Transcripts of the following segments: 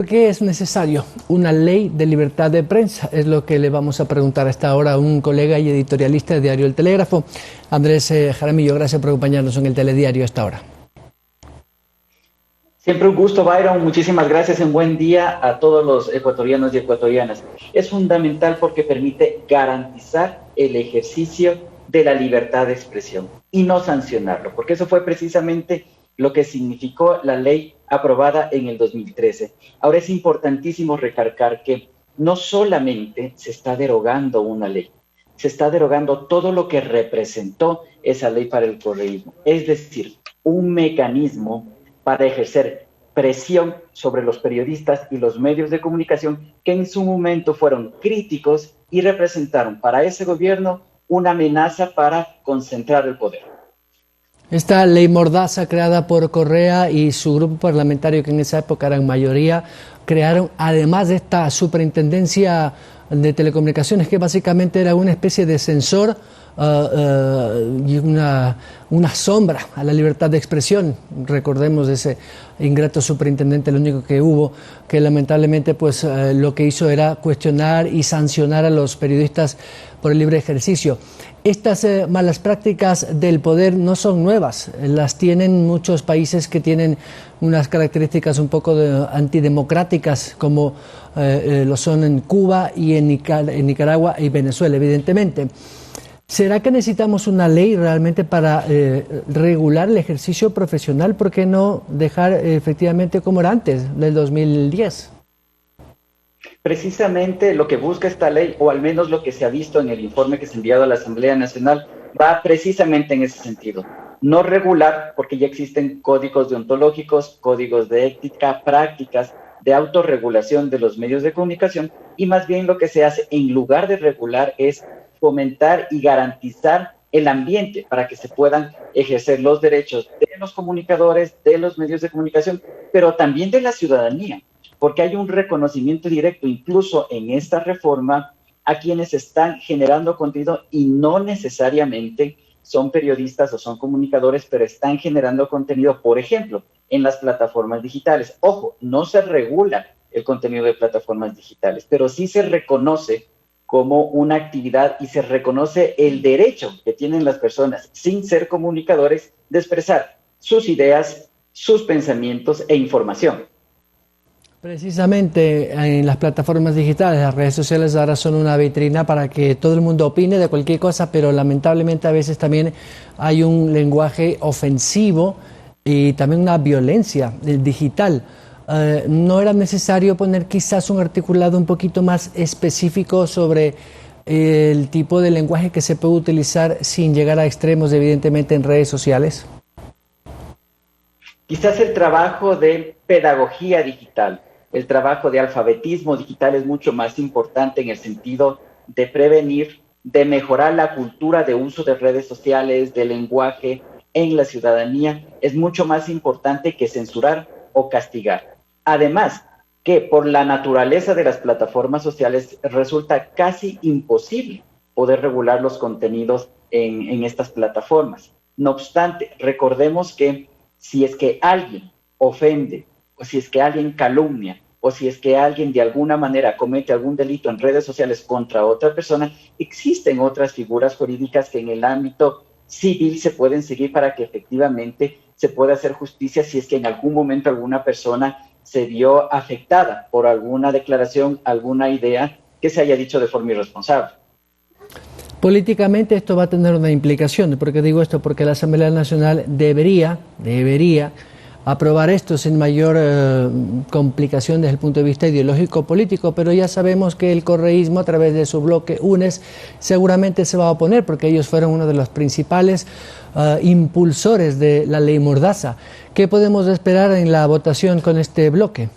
¿Por qué es necesario una ley de libertad de prensa? Es lo que le vamos a preguntar a esta hora a un colega y editorialista de Diario El Telégrafo, Andrés Jaramillo. Gracias por acompañarnos en el Telediario a esta hora. Siempre un gusto, Byron. Muchísimas gracias. Un buen día a todos los ecuatorianos y ecuatorianas. Es fundamental porque permite garantizar el ejercicio de la libertad de expresión y no sancionarlo, porque eso fue precisamente lo que significó la ley aprobada en el 2013. Ahora es importantísimo recalcar que no solamente se está derogando una ley, se está derogando todo lo que representó esa ley para el correísmo, es decir, un mecanismo para ejercer presión sobre los periodistas y los medios de comunicación que en su momento fueron críticos y representaron para ese gobierno una amenaza para concentrar el poder. Esta ley mordaza creada por Correa y su grupo parlamentario, que en esa época eran mayoría, crearon, además de esta superintendencia de telecomunicaciones, que básicamente era una especie de censor y una sombra a la libertad de expresión. Recordemos de ese ingrato superintendente, lo único que hubo, que lamentablemente pues lo que hizo era cuestionar y sancionar a los periodistas por el libre ejercicio. Estas malas prácticas del poder no son nuevas, las tienen muchos países que tienen unas características un poco antidemocráticas, como lo son en Cuba y en Nicaragua y Venezuela, evidentemente. ¿Será que necesitamos una ley realmente para regular el ejercicio profesional? ¿Por qué no dejar efectivamente como era antes, del 2010? Precisamente lo que busca esta ley, o al menos lo que se ha visto en el informe que se ha enviado a la Asamblea Nacional, va precisamente en ese sentido. No regular, porque ya existen códigos deontológicos, códigos de ética, prácticas de autorregulación de los medios de comunicación, y más bien lo que se hace en lugar de regular es fomentar y garantizar el ambiente para que se puedan ejercer los derechos de los comunicadores, de los medios de comunicación, pero también de la ciudadanía, porque hay un reconocimiento directo, incluso en esta reforma, a quienes están generando contenido y no necesariamente son periodistas o son comunicadores, pero están generando contenido, por ejemplo, en las plataformas digitales. Ojo, no se regula el contenido de plataformas digitales, pero sí se reconoce como una actividad y se reconoce el derecho que tienen las personas, sin ser comunicadores, de expresar sus ideas, sus pensamientos e información. Precisamente en las plataformas digitales, las redes sociales ahora son una vitrina para que todo el mundo opine de cualquier cosa, pero lamentablemente a veces también hay un lenguaje ofensivo y también una violencia digital. ¿No era necesario poner quizás un articulado un poquito más específico sobre el tipo de lenguaje que se puede utilizar sin llegar a extremos, evidentemente, en redes sociales? Quizás el trabajo de pedagogía digital, el trabajo de alfabetismo digital es mucho más importante en el sentido de prevenir, de mejorar la cultura de uso de redes sociales, de lenguaje en la ciudadanía. Es mucho más importante que censurar o castigar. Además, que por la naturaleza de las plataformas sociales resulta casi imposible poder regular los contenidos en estas plataformas. No obstante, recordemos que si es que alguien ofende, o si es que alguien calumnia, o si es que alguien de alguna manera comete algún delito en redes sociales contra otra persona, existen otras figuras jurídicas que en el ámbito civil se pueden seguir para que efectivamente se pueda hacer justicia si es que en algún momento alguna persona se vio afectada por alguna declaración, alguna idea que se haya dicho de forma irresponsable. Políticamente esto va a tener una implicación. ¿Por qué digo esto? Porque la Asamblea Nacional debería aprobar esto sin mayor complicación desde el punto de vista ideológico-político, pero ya sabemos que el correísmo a través de su bloque UNES seguramente se va a oponer porque ellos fueron uno de los principales impulsores de la ley Mordaza. ¿Qué podemos esperar en la votación con este bloque?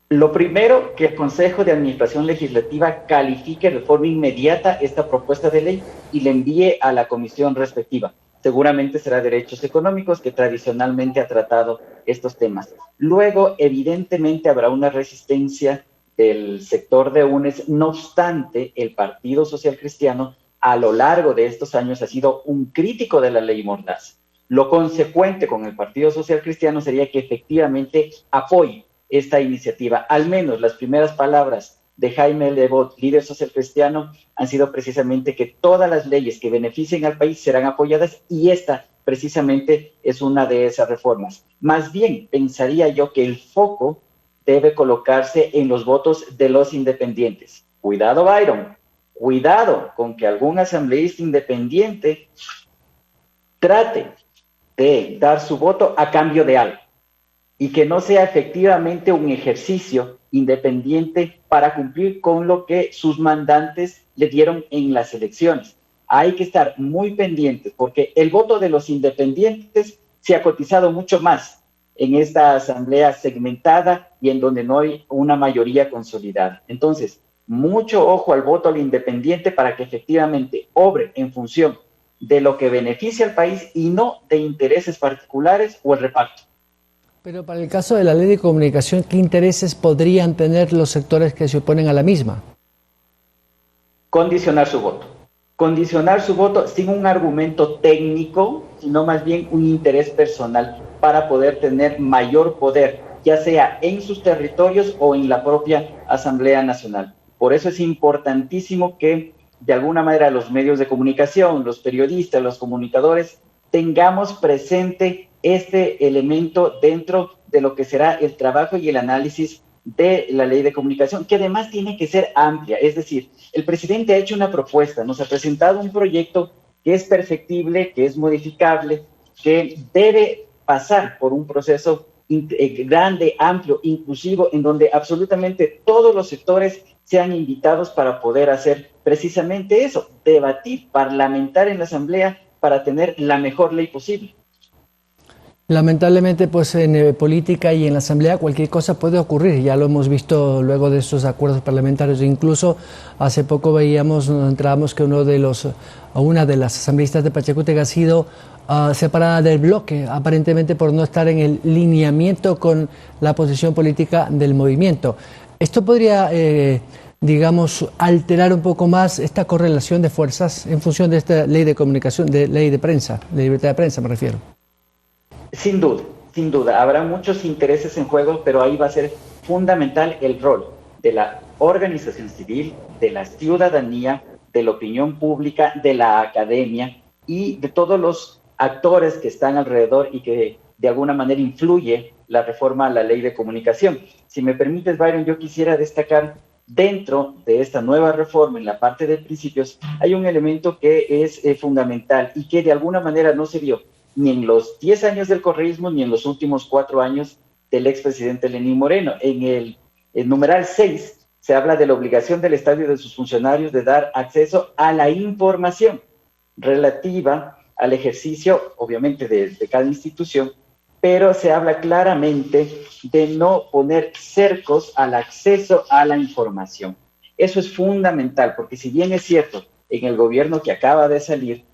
Lo primero, que el Consejo de Administración Legislativa califique de forma inmediata esta propuesta de ley y le envíe a la comisión respectiva. Seguramente será Derechos Económicos, que tradicionalmente ha tratado estos temas. Luego, evidentemente, habrá una resistencia del sector de UNES. No obstante, el Partido Social Cristiano, a lo largo de estos años, ha sido un crítico de la ley Mordaza. Lo consecuente con el Partido Social Cristiano sería que efectivamente apoye esta iniciativa. Al menos las primeras palabras de Jaime Lebot, líder social cristiano, han sido precisamente que todas las leyes que beneficien al país serán apoyadas, y esta precisamente es una de esas reformas. Más bien, pensaría yo que el foco debe colocarse en los votos de los independientes. Cuidado, Byron, cuidado con que algún asambleísta independiente trate de dar su voto a cambio de algo, y que no sea efectivamente un ejercicio independiente para cumplir con lo que sus mandantes le dieron en las elecciones. Hay que estar muy pendientes, porque el voto de los independientes se ha cotizado mucho más en esta asamblea segmentada y en donde no hay una mayoría consolidada. Entonces, mucho ojo al voto al independiente para que efectivamente obre en función de lo que beneficia al país y no de intereses particulares o el reparto. Pero para el caso de la ley de comunicación, ¿qué intereses podrían tener los sectores que se oponen a la misma? Condicionar su voto. Condicionar su voto sin un argumento técnico, sino más bien un interés personal para poder tener mayor poder, ya sea en sus territorios o en la propia Asamblea Nacional. Por eso es importantísimo que de alguna manera los medios de comunicación, los periodistas, los comunicadores, tengamos presente este elemento dentro de lo que será el trabajo y el análisis de la ley de comunicación, que además tiene que ser amplia. Es decir, el presidente ha hecho una propuesta, nos ha presentado un proyecto que es perfectible, que es modificable, que debe pasar por un proceso grande, amplio, inclusivo, en donde absolutamente todos los sectores sean invitados para poder hacer precisamente eso, debatir, parlamentar en la Asamblea para tener la mejor ley posible. Lamentablemente, pues en política y en la Asamblea cualquier cosa puede ocurrir. Ya lo hemos visto luego de estos acuerdos parlamentarios. Incluso hace poco veíamos, nos enterábamos que una de las asambleístas de Pachacútec ha sido separada del bloque, aparentemente por no estar en el lineamiento con la posición política del movimiento. Esto podría, digamos, alterar un poco más esta correlación de fuerzas en función de esta ley de comunicación, de ley de prensa, de libertad de prensa me refiero. Sin duda, habrá muchos intereses en juego, pero ahí va a ser fundamental el rol de la organización civil, de la ciudadanía, de la opinión pública, de la academia y de todos los actores que están alrededor y que de alguna manera influye la reforma a la ley de comunicación. Si me permites, Byron, yo quisiera destacar dentro de esta nueva reforma, en la parte de principios, hay un elemento que es fundamental y que de alguna manera no se vio ni en los 10 años del correísmo, ni en los últimos 4 años del expresidente Lenín Moreno. En el numeral 6 se habla de la obligación del Estado y de sus funcionarios de dar acceso a la información relativa al ejercicio, obviamente, de cada institución, pero se habla claramente de no poner cercos al acceso a la información. Eso es fundamental, porque si bien es cierto, en el gobierno que acaba de salir,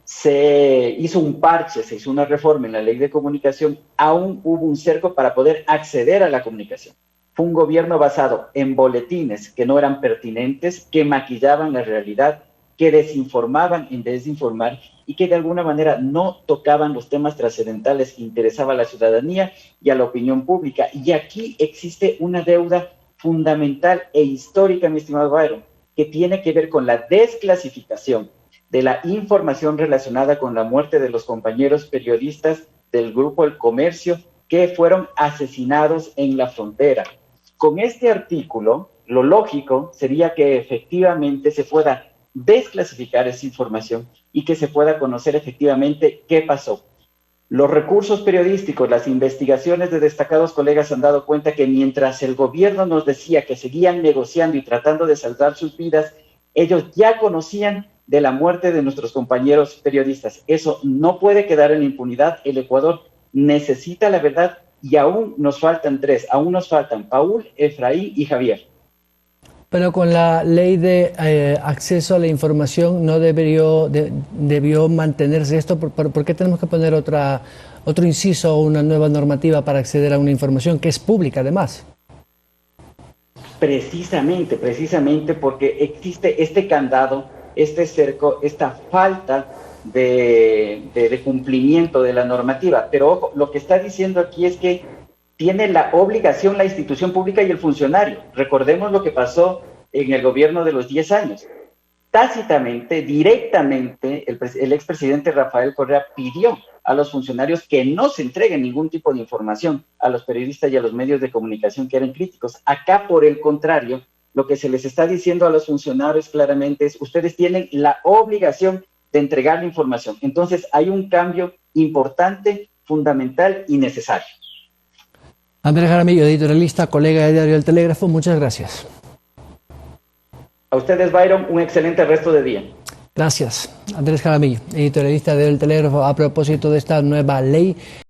se hizo un parche, se hizo una reforma en la ley de comunicación, aún hubo un cerco para poder acceder a la comunicación. Fue un gobierno basado en boletines que no eran pertinentes, que maquillaban la realidad, que desinformaban en vez de informar y que de alguna manera no tocaban los temas trascendentales que interesaban a la ciudadanía y a la opinión pública. Y aquí existe una deuda fundamental e histórica, mi estimado Byron, que tiene que ver con la desclasificación de la información relacionada con la muerte de los compañeros periodistas del Grupo El Comercio que fueron asesinados en la frontera. Con este artículo, lo lógico sería que efectivamente se pueda desclasificar esa información y que se pueda conocer efectivamente qué pasó. Los recursos periodísticos, las investigaciones de destacados colegas han dado cuenta que mientras el gobierno nos decía que seguían negociando y tratando de salvar sus vidas, ellos ya conocían de la muerte de nuestros compañeros periodistas. Eso no puede quedar en impunidad. El Ecuador necesita la verdad y aún nos faltan 3. Aún nos faltan Paul, Efraín y Javier. Pero con la ley de acceso a la información no debió mantenerse esto. ¿Por qué tenemos que poner otro inciso o una nueva normativa para acceder a una información que es pública además? Precisamente porque existe este candado, este cerco, esta falta de cumplimiento de la normativa. Pero ojo, lo que está diciendo aquí es que tiene la obligación la institución pública y el funcionario. Recordemos lo que pasó en el gobierno de los 10 años. Tácitamente, directamente, el expresidente Rafael Correa pidió a los funcionarios que no se entreguen ningún tipo de información a los periodistas y a los medios de comunicación que eran críticos. Acá, por el contrario, lo que se les está diciendo a los funcionarios claramente es: ustedes tienen la obligación de entregar la información. Entonces, hay un cambio importante, fundamental y necesario. Andrés Jaramillo, editorialista, colega de Diario El Telégrafo, muchas gracias. A ustedes, Byron, un excelente resto de día. Gracias. Andrés Jaramillo, editorialista de El Telégrafo, a propósito de esta nueva ley